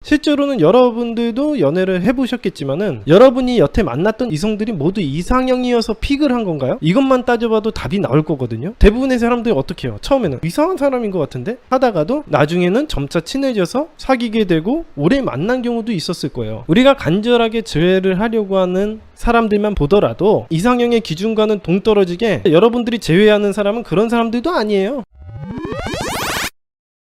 실제로는 여러분들도 연애를 해보셨겠지만은 여러분이 여태 만났던 이성들이 모두 이상형이어서 픽을 한 건가요? 이것만 따져봐도 답이 나올 거거든요. 대부분의 사람들이 어떻게 해요? 처음에는 이상한 사람인 것 같은데 하다가도 나중에는 점차 친해져서 사귀게 되고 오래 만난 경우도 있었을 거예요. 우리가 간절하게 제외를 하려고 하는 사람들만 보더라도 이상형의 기준과는 동떨어지게 여러분들이 제외하는 사람은 그런 사람들도 아니에요.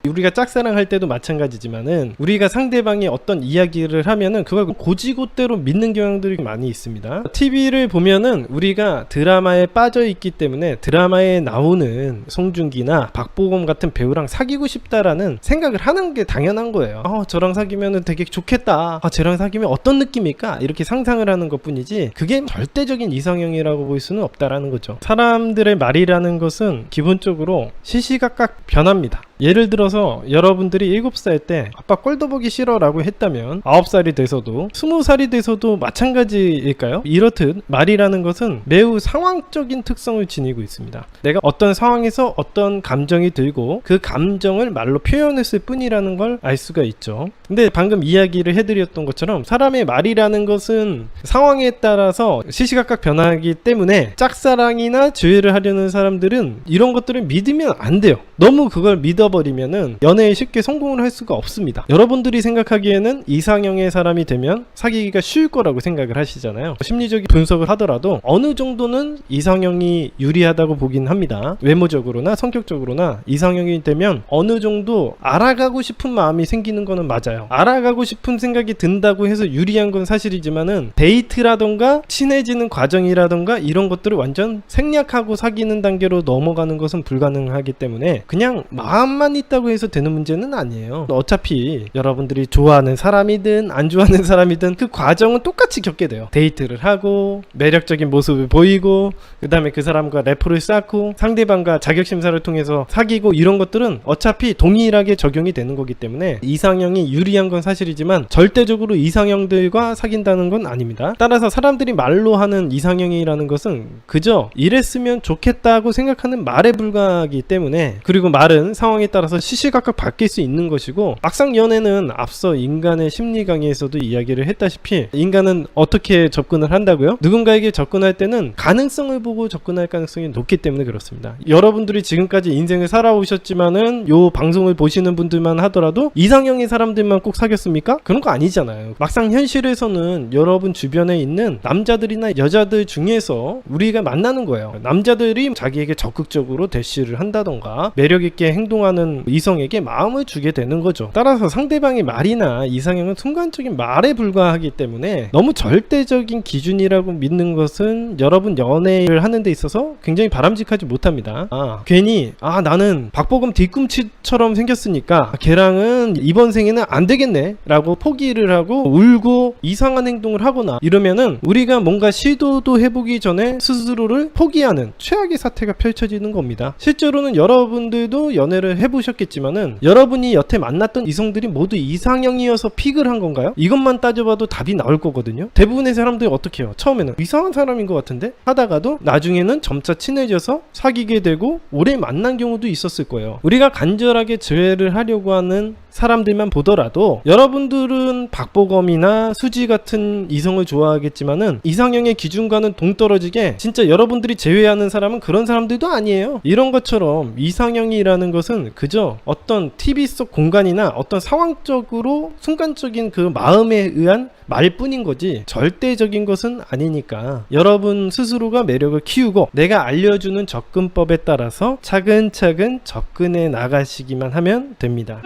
우리가 짝사랑할 때도 마찬가지지만은 우리가 상대방이 어떤 이야기를 하면은 그걸 고지고대로 믿는 경향들이 많이 있습니다. TV를 보면은 우리가 드라마에 빠져 있기 때문에 드라마에 나오는 송중기나 박보검 같은 배우랑 사귀고 싶다라는 생각을 하는 게 당연한 거예요. 저랑 사귀면은 되게 좋겠다. 쟤랑 사귀면 어떤 느낌일까? 이렇게 상상을 하는 것 뿐이지 그게 절대적인 이상형이라고 볼 수는 없다라는 거죠. 사람들의 말이라는 것은 기본적으로 시시각각 변합니다. 예를 들어서 여러분들이 7살 때 아빠 꼴도 보기 싫어 라고 했다면 9살이 돼서도 20살이 돼서도 마찬가지일까요? 이렇듯 말이라는 것은 매우 상황적인 특성을 지니고 있습니다. 내가 어떤 상황에서 어떤 감정이 들고 그 감정을 말로 표현했을 뿐이라는 걸 알 수가 있죠. 근데 방금 이야기를 해드렸던 것처럼 사람의 말이라는 것은 상황에 따라서 시시각각 변하기 때문에 짝사랑이나 주의를 하려는 사람들은 이런 것들을 믿으면 안 돼요. 너무 그걸 믿어버리면은 연애에 쉽게 성공을 할 수가 없습니다. 여러분들이 생각하기에는 이상형의 사람이 되면 사귀기가 쉬울 거라고 생각을 하시잖아요. 심리적인 분석을 하더라도 어느 정도는 이상형이 유리하다고 보긴 합니다. 외모적으로나 성격적으로나 이상형이 되면 어느 정도 알아가고 싶은 마음이 생기는 거는 맞아요. 알아가고 싶은 생각이 든다고 해서 유리한 건 사실이지만은 데이트라던가 친해지는 과정이라던가 이런 것들을 완전 생략하고 사귀는 단계로 넘어가는 것은 불가능하기 때문에 그냥 마음만 있다고 해서 되는 문제는 아니에요. 어차피 여러분들이 좋아하는 사람이든 안 좋아하는 사람이든 그 과정은 똑같이 겪게 돼요. 데이트를 하고 매력적인 모습을 보이고 그 다음에 그 사람과 래퍼를 쌓고 상대방과 자격심사를 통해서 사귀고 이런 것들은 어차피 동일하게 적용이 되는 거기 때문에 이상형이 유리한 건 사실이지만 절대적으로 이상형들과 사귄다는 건 아닙니다. 따라서 사람들이 말로 하는 이상형이라는 것은 그저 이랬으면 좋겠다고 생각하는 말에 불과하기 때문에 그리고 말은 상황에 따라서 시시각각 바뀔 수 있는 것이고 막상 연애는 앞서 인간의 심리 강의에서도 이야기를 했다시피 인간은 어떻게 접근을 한다고요? 누군가에게 접근할 때는 가능성을 보고 접근할 가능성이 높기 때문에 그렇습니다. 여러분들이 지금까지 인생을 살아오셨지만은 요 방송을 보시는 분들만 하더라도 이상형의 사람들만 꼭 사귀었습니까? 그런 거 아니잖아요. 막상 현실에서는 여러분 주변에 있는 남자들이나 여자들 중에서 우리가 만나는 거예요. 남자들이 자기에게 적극적으로 대시를 한다던가 매력있게 행동하는 이성에게 마음을 주게 되는 거죠. 따라서 상대방의 말이나 이상형은 순간적인 말에 불과하기 때문에 너무 절대적인 기준이라고 믿는 것은 여러분 연애를 하는 데 있어서 굉장히 바람직하지 못합니다. 괜히 나는 박보검 뒤꿈치처럼 생겼으니까 걔랑은 이번 생에는 안 되겠네 라고 포기를 하고 울고 이상한 행동을 하거나 이러면은 우리가 뭔가 시도도 해보기 전에 스스로를 포기하는 최악의 사태가 펼쳐지는 겁니다. 실제로는 여러분들도 연애를 해보셨겠지만은 여러분이 여태 만났던 이성들이 모두 이상형이어서 픽을 한 건가요? 이것만 따져봐도 답이 나올 거거든요. 대부분의 사람들이 어떻게 해요? 처음에는 이상한 사람인 것 같은데 하다가도 나중에는 점차 친해져서 사귀게 되고 오래 만난 경우도 있었을 거예요. 우리가 간절하게 제외를 하려고 하는 사람들만 보더라도 여러분들은 박보검이나 수지 같은 이성을 좋아하겠지만은 이상형의 기준과는 동떨어지게 진짜 여러분들이 제외하는 사람은 그런 사람들도 아니에요. 이런 것처럼 이상형이라는 것은 그저 어떤 TV 속 공간이나 어떤 상황적으로 순간적인 그 마음에 의한 말뿐인 거지 절대적인 것은 아니니까 여러분 스스로가 매력을 키우고 내가 알려주는 접근법에 따라서 차근차근 접근해 나가시기만 하면 됩니다.